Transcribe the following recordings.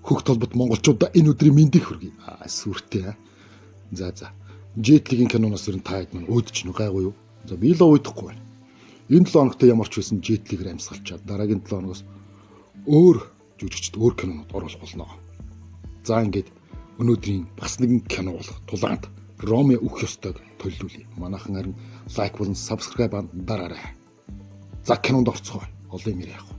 Хөх толбот монголчуудаа энэ өдрийн мэндийг хүргэе. Сүртэй. За. Жетлигийн киноноос ер нь та хэд маань өөдөж нү гайгүй юу? За би л өөдөхгүй байна. Энэ 7 хоногт ямар ч байсан жетлигээр амьсгалчаад дараагийн 7 хоногоос өөр жүжигчд өөр кинонод оруулах болно. За ингээд өнөөдрийн бас нэгэн кино болох Тулаанд Ромео өгөх ёстойг төлөвлөе. Манайхан харин лайк болон subscribe дараарай. За кинонд орцгоо. Олон юм яах вэ?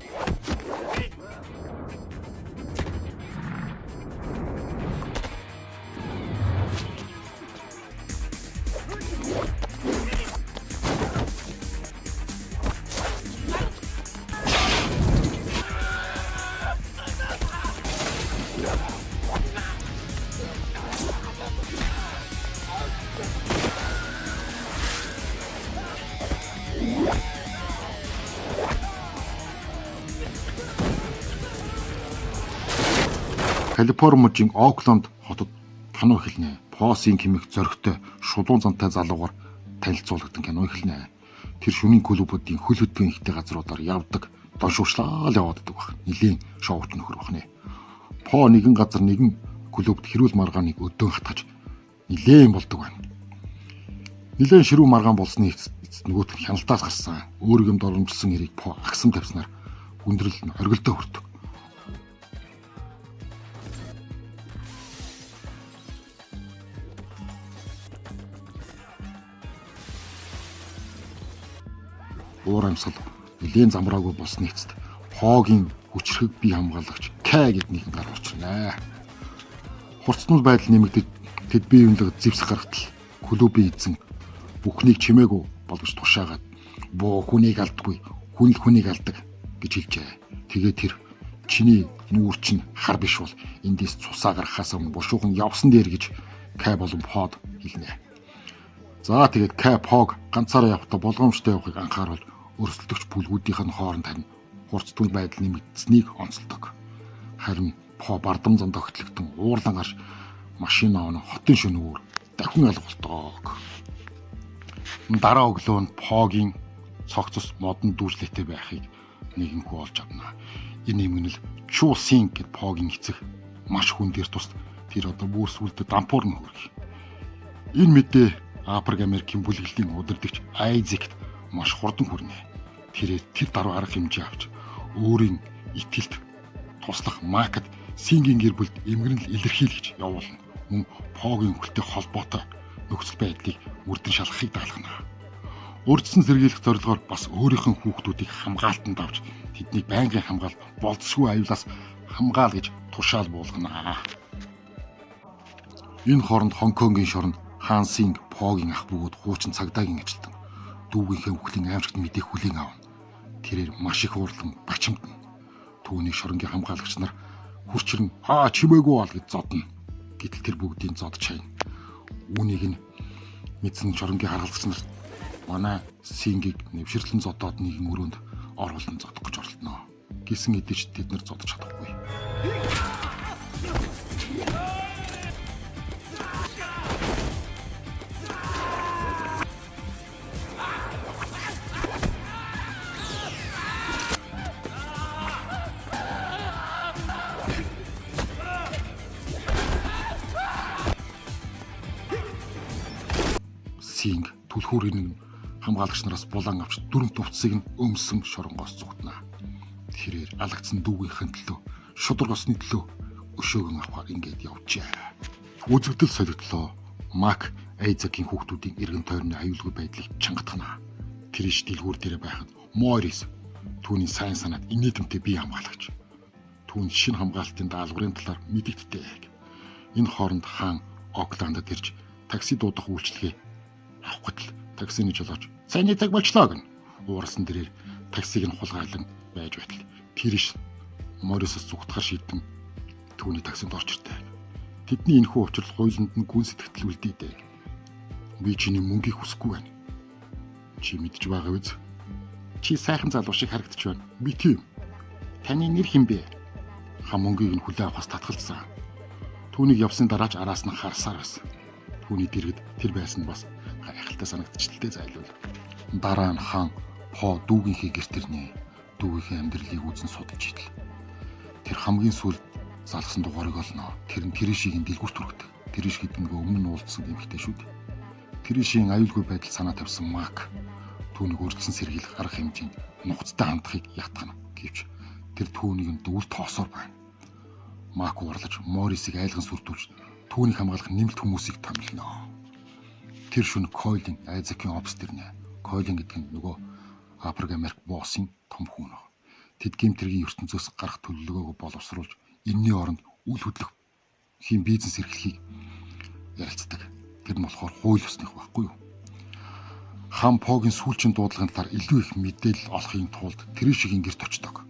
Калифорни мужийн Окленд хотод кино эхэлнэ. Посын хэмээх зөрөгтэй шулуун зантай залуугаар танилцуулагдсан кино эхэлнэ. Тэр шөнийн клубүүдийн хөл хөдөлгөөн ихтэй газруудаар явдаг, доншуучлал явааддаг баг. Нилийн шоуч нөхөр бахны. По нэгэн газар нэгэн клубт хэрүүл маргааныг өдөөн хатгаж нилээн болдог байна. Нилээн ширүү маргаан болсны эцэст нөгөөт нь хяналтаас гарсан өөргөмд оромжилсан хэрэг По агсам тавьснаар хүндрэл нь оргилдоо хүрдэг. Уур амьсгал нэлээд замраагүй болсны эцэст Погийн хүчрхэг бие хамгаалагч К гэд нэгэн гар орчирнэ. Хурцнуул байдал нэмэгдэж тэд бие биенээ зэвсэх гаргатал клубын эзэн бүхнийг чимээгүй болгож тушаагаад буу хүнийг алдгүй хүн л хүнийг алдаг гэж хэлжээ. Тэгээ тэр чиний нүүр чинь хар биш бол эндээс цусаа гаргахаас өмнө бушуухан явсан дээр гэж К болон Под хэлнэ. За тэгээд К Пог ганцаараа явахдаа болгоомжтой явахыг анхааруул өрсөлдөгч бүлгүүдийн хооронд харин хурцтуул байдал нэмэгдсэнийг онцолдог. Харин По бардам зам тогтлогдсон уурлан гарч машин авна хотын шөнөөр дахин алгуулдаг. Дараа өглөө нь Погийн цогцос модон дүүжлэтэй байхыг нэгэнхүү олж авна. Энэ юмнэл Чусин гэд Погийн эцэг маш хүн дээр тус тэр одоо бүр сүлдө дампуур нь хөрөх. Энэ мэдээ Африк Америкийн бүлэглэлийн удирдагч Айзект маш хурдан хүрнэ. Тэр даруй арга хэмжээ авч өөрийн итгэлд туслах Макд Сингийн гэр бүлд эмгэнэл илэрхийлж явуулна. Мөн Погийн хүлтэй холбоотой нөхцөл байдлыг үрдэн шалгахыг даалгана. Урьдчилан сэргийлэх зорилгоор бас өөрийнх нь хүүхдүүдийг хамгаалтанд авч тэднийг байнгын хамгаал болцсгүй аюулаас хамгаал гэж тушаал буулгана. Энэ хооронд Хонконгийн шоронд Хан Синг Погийн ах бөгөөд хуучин цагдаагийн ажилтан дүүгийнхээ үхлийн аймагт мэдээх хүлээн авна. Тэрээр маш их уурлан бачимдна. Түүний шоронгийн хамгаалагч нар хурчран чимээгүй бол гэж зодно. Гэтэл тэр бүгдийг зодж хайна. Үүнийг нь мэдсэн шоронгийн харгалзагч нар манай Сингийг нэвширлэн зодоод нэгэн өрөөнд оруулан зодох гэж оролдоно. Гисэн эдэж тэд нар зодож чадахгүй. Синг түлхүүрийн хамгаалагч нараас булан авч дөрөв тувцсыг нь өмсөн шоронгоос зүгтнэ. Тэрээр алагдсан дүүгийнхэн төлөө шударгосны төлөө өшөөгөн авахаар ингээд явжээ. Үзэгдэл солигдлоо. Мак Айзекийн хүүхдүүдийн эргэн тойрны аюулгүй байдлыг чангатгана. Тэр иш дэлгүүр дээр байхад Морис түүний сайн санаад инээдэмтэй бие хамгаалагч. Түүний шинэ хамгаалтын даалгаврын талаар мэдэгддэг. Энэ хооронд хаан Окландд ирж такси дуудах үйлчилгээ авахд л таксины жолооч "Сайн цаг болчлоо" гэн уурсан дээрээ таксиг нь хулгайлан байж байтал тэр иш Морисос зүгтгах шийдэн түүний таксинд орж ирдэг. Тэдний энэхүү учрал хуйланд нь гүн сэтгэл үлдээдэг. Би чиний мөнгийг хүсэхгүй байна. Чи мэдж байгаа биз? Чи сайхан залуу шиг харагдаж байна. Би тийм. Таны нэр хэн бэ? Хам мөнгийг нь хүлээн авахаас татгалзсан. Түүнийг явсны дараач араас нь харсаар байсан. Түүний дэргэд тэр байсан бас гайхалтай санагдчихлээ зайлуул. Дараа нь хаан По дүүгийнхээ гэрт ирнэ. Дүүгийнхээ амьдралыг үзэн судалж идэл. Тэр хамгийн сүүлд залгасан дугаарыг олно. Тэр нь Трэшигийн дэлгүүрт хүргэдэг. Трэш гэдэг нөгөө өмнө нь уулзсан эмэгтэй шүү дээ. Трэшийн аюулгүй байдал санаа тавьсан Мак түүнийг өрдсөн сэргийлэх арга хэмжээнд нухацтай хандахыг ятгахна гэвч тэр түүнийг нь дүүл тоосоор байна. Мак уурлаж Морисыг айлган сүртүүлж түүнийг хамгаалах нэмэлт хүмүүсийг томилно. Тэр шөнө Койлын Айзекийн офс дэрнэ. Койлын гэдэг нь нөгөө Африк Америк боссын том хүн. Тэд гэмтэргийн ертөнцөөс гарах төлөвлөгөөгөө боловсруулж энэний оронд үл хөдлөх хэм бизнес эрхлэхийг ярилцдаг. Тэр нь болохоор хууль ёсных байхгүй юу? Хам Погийн сүүлчийн дуудлагын талаар илүү их мэдээлэл олохын тулд Трэшигийн гэрт очдог.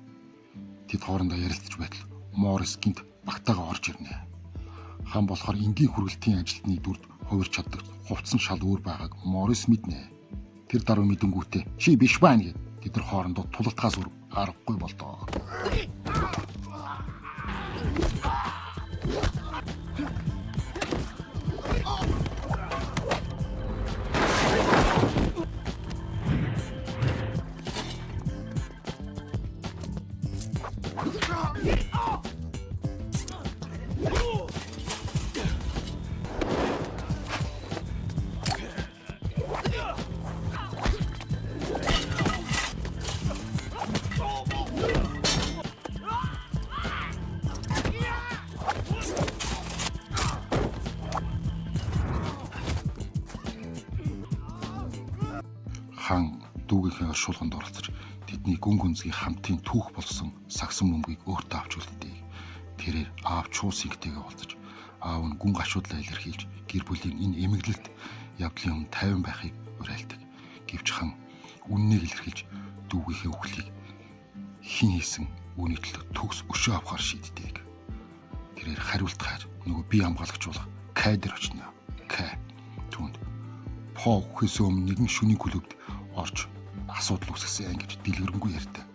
Тэд хоорондоо ярилцж байтал Морис гинт багтаага орж ирнэ. Хам болохоор энгийн хүргэлтийн ажилтны дүрд хувирч чаддаг хувцсан шал өөр байгааг Морис мэднэ. Тэр даруй мэдэнгүүтээ чи биш байна гэд тэд нар хоорондоо тулалтгаас өөр аргагүй болдоо. Хан дүүгийнхээ оршуулганд оролцож тэдний гүн гүнзгий хамтын түүх болсон сагсан бөмбөгийг өөртөө авч үлдээ. Тэрээр аав Чуусингтэйгээ уулзаж аав нь гүн гашуудлаа илэрхийлж гэр бүлийн энэ эмэглэлт явдлын өмнө тайван байхыг уриалдаг. Гэвч хан үннийг илэрхийлж дүүгийнхээ үхлийг хин хийсэн үүний төлөө төгс өшөө авахар шийддэг. Тэрээр хариултгаар нөгөө бие хамгаалагч болох Кайдер очно. Кай түүнд По үхээс өмнө нэгэн шөнийн клубд орж асуудал үүсгэсэн гэж дэлгэрэнгүй ярьдаг.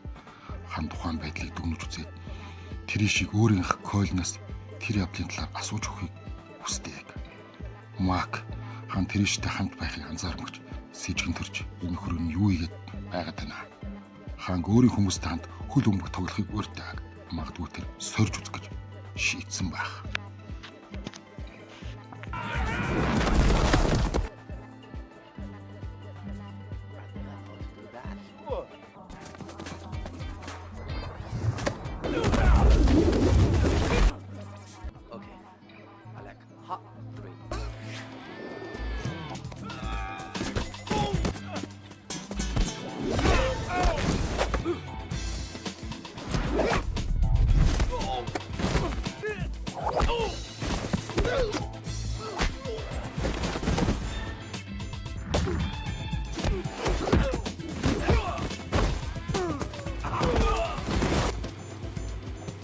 Хан тухайн байдлыг дүгнэж үзээд Трэшиг өөрийнх Койлноос тэр явдлын талаар асууж өгөхийг хүсдэг. Мак хан Трэштэй хамт байхыг анзаармагч сэжгэн төрж энэ хөрөнд юу игээд байгаад байна. Хан өөрийн хүмүүстэй хамт хөл бөмбөг тоглохыг уурдаг. Магадгүй тэр сорж үзэх гэж шийдсэн байх.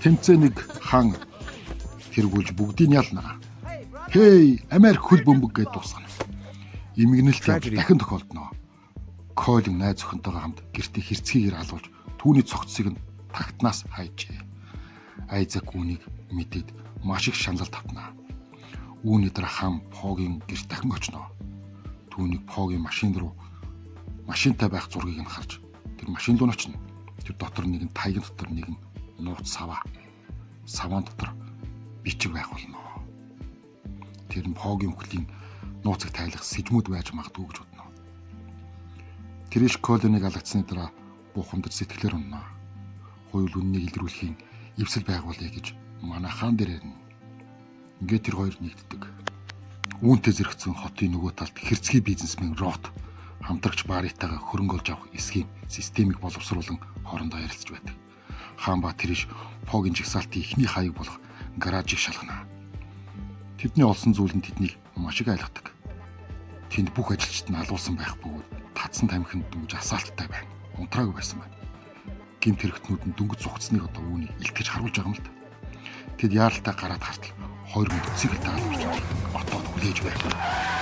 Тэмцээ нэг хан тэргүүлж бүгдийг ялна. Хей, Америк хөл бөмбөг гэж дуусгана. Имгэнэлт дахин тохиолдно. Койлын найз охинтойгоо хамт гэртээ хэрцгийгээр алуулж түүний цогцсыг нь тагтнаас хайжээ. Айзек үүнийг мэдээд маш их шаналл татна. Үүний дараа хам Погийн гэрт дахин очно. Түүнийг Погийн машинтай байх зургийг нь харж тэр машин руу очно. Тэр дотор нэгэн тайган дотор нэгэн нууц саван дотор бичиг байх болно. Тэр нь Погийн үхлийн нууцыг тайлах сэжмүүд байж магадгүй гэж бодно. Трэш Койлыг алгацсны дараа бухамдаж сэтгэлээр унана. Хууль үннийг илрүүлэхийн эвсэл байгуулъя гэж манай хаан дээр ирнэ. Ингээд тэр хоёр нэгддэг. Үүнтэй зэрэгцэн хотын нөгөө талд хэрцгий бизнесмен Рот хамтрагч Баритагаа хөрөнгө олж авах эсхийн системийг боловсруулан хоорондоо ярилцж байдаг. Хаан ба Трэш Погийн жигсаалтын эхний хаяг болох гаражийг шалгана. Тэдний олсон зүйл нь тэднийг маш их айлгадаг. Тэнд бүх ажилчид нь алуулсан байх бөгөөд татсан тамхинд дөнгөж асаалттай байна. Унтраагүй байсан байна. Гэмт хэрэгтнүүд нь дөнгөж зугцсныг одоо үүнийг илтгэж харуулж байгаа юм л да. Тэд яаралтай гараад хартал 20 мөцгийг л дагалж отоод хүлээж байна.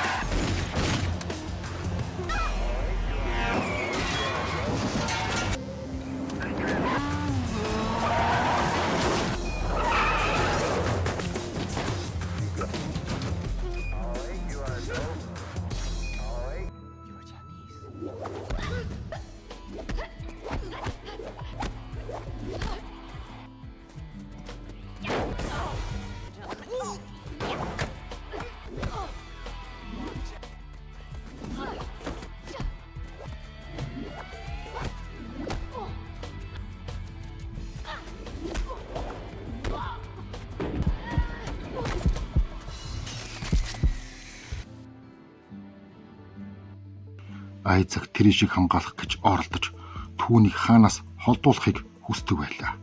Айзек Тришийг хамгаалах гэж оролдож түүнийг хаанаас холдуулахыг хүсдэг байлаа.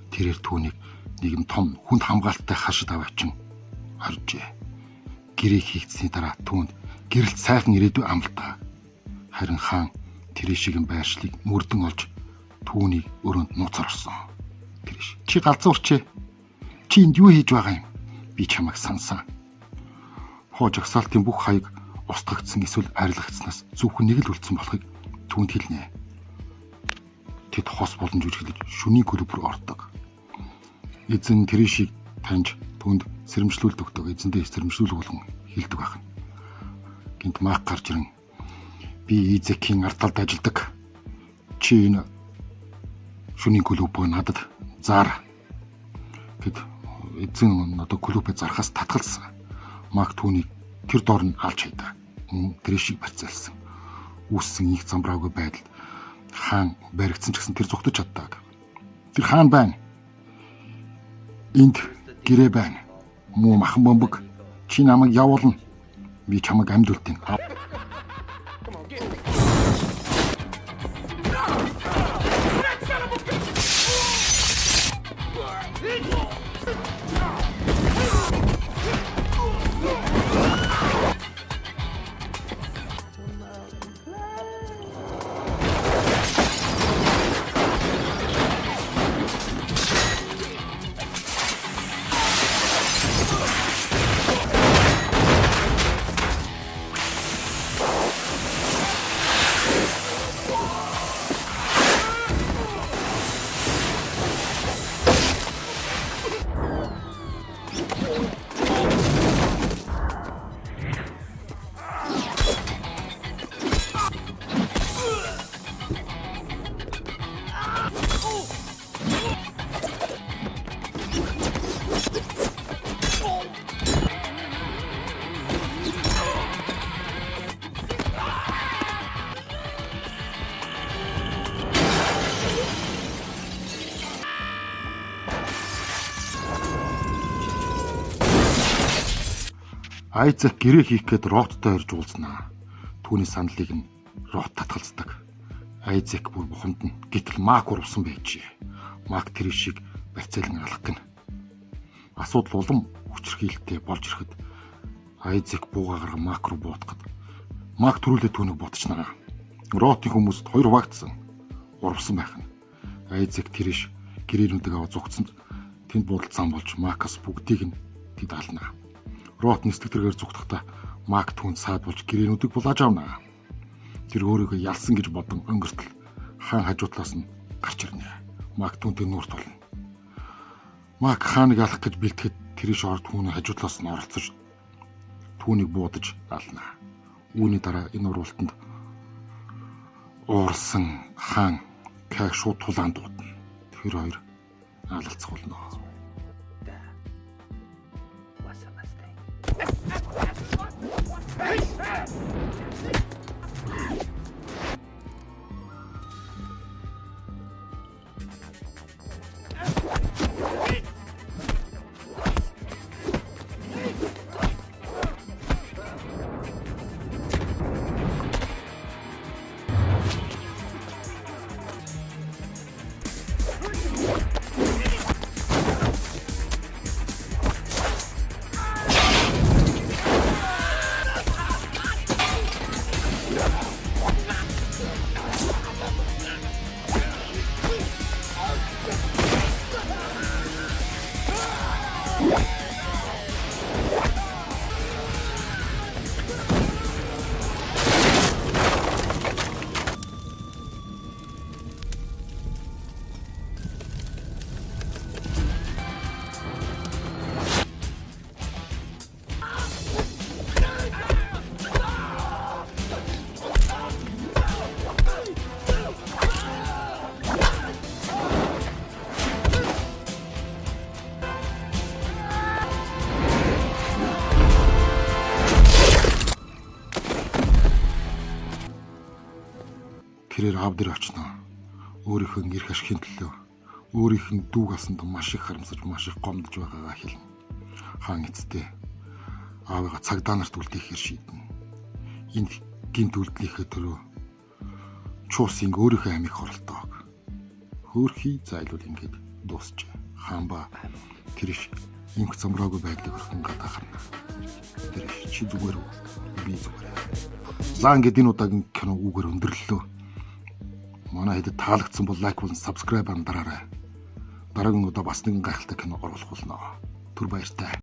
Тэрээр түүнийг нэгэн том хүнд хамгаалалттай хашид аваачин оржээ. Гэрээ хийгдсэний дараа түүнд гэрэлт сайхан ирээдүй амлалтаа. Харин хаан Тришигийн байршлыг мөрдөн олж түүнийг өрөөнд нууцаар орсон. Триш, чи галзуурчээ. Чи энд юу хийж байгаа юм? Би чамайг сансан. Хоо жагсаалтын бүх хаяг устгагдсан эсвэл арилгагдсанаас зөвхөн нэг л үлдсэн болохыг түүнд хэлнэ. Тэд хос болон жүжиглэж шүний клуб руу ордог. Эзэн Тришийг таньж түүнд сэрэмжлүүлд өгдөг. Эзэндээ сэрэмжлүүлэх болгон хэлдэг байна. Гинт Мак гарч ирэн би Айзекийн ардталд ажилладаг. Чи энэ шүний клубыг надад заар. Гэт эзэн одоо клубыг зархаас татгалсан. Мак түүнийг тэр доор нь алж хайдаг. Тришийг барьцаалсан. Үүссэн их замбраагүй байдалд хаан баригдсан ч гэсэн тэр зүгтэж чаддаг. Тэр хаан байна. Энд гэрээ байна. Муу махан бомбог. Чи намайг явуулна. Би чамайг амьд үлдэн. Айзек гэрээ хийх гээд Роттой ирж уулзнаа. Түүний саналыг нь Рот татгалздаг. Айзек бүр буханд нь гэтэл Мак урвсан байжээ. Мак Тришийг барьцаалан алах гин. Асуудал улам хүчрхийлэлтэй болж ирэхэд Айзек буугаагаар Мак руу буутахад Мак төрүүлээ түүнийг ботчнаа. Ротын хүмүүст хоёр хуваагдсан. Урвсан байх нь. Айзек Триш гэрээнүүдийг аваа зүгтсэнд тэнд буудалцсан болж Макас бүгдийг нь тэд алнаа. Рот нислэгтэргээр зүгтахдаа Мак түүнд саад болж гэрээнүүдийг булааж авнаа. Тэр өөрийгөө ялсан гэж бодон өнгөртөл хаан хажуутлаас нь гарч ирнэ. Мак түүнтэй нүүр тулна. Мак хааныг алах гэж бэлтгэхэд Триш орд түүний хажуутлаас нь оролцож түүнийг буудаж алнаа. Үүний дараа энэ урвалтанд уурсан хаан Кайг шууд тулаан дуудана. Тэр хоёр алалцах болно. Тэрээр авдар очноо. Өөрийнхөө эрх ашигын төлөө өөрийнх нь дүүг алсанд маш их харамсаж маш их гомдож байгаагаа хэлнэ. Хаан эцтэй аавыгаа цагдаа нарт үлдээхээр шийднэ. Энэ гинт үлдлийнхээ төлөө Чуусын өөрийнхөө амийг хоролтоог. Хөөрхий зайлуул ингээд дуусчээ. Хаанба тэрш инх замраагүй байдлыг өрхөн гадаахарна. Тэрш чи зүгээр үү? Би зүгээр. За ингээд энэ удаагийн кино үгээр өндөрлөлөө. Манай хэдэд таалагдсан бол лайк болон subscribe дараарай. Дараагийн удаа бас нэгэн гайхалтай кино оруулах болно. Түр баяртай.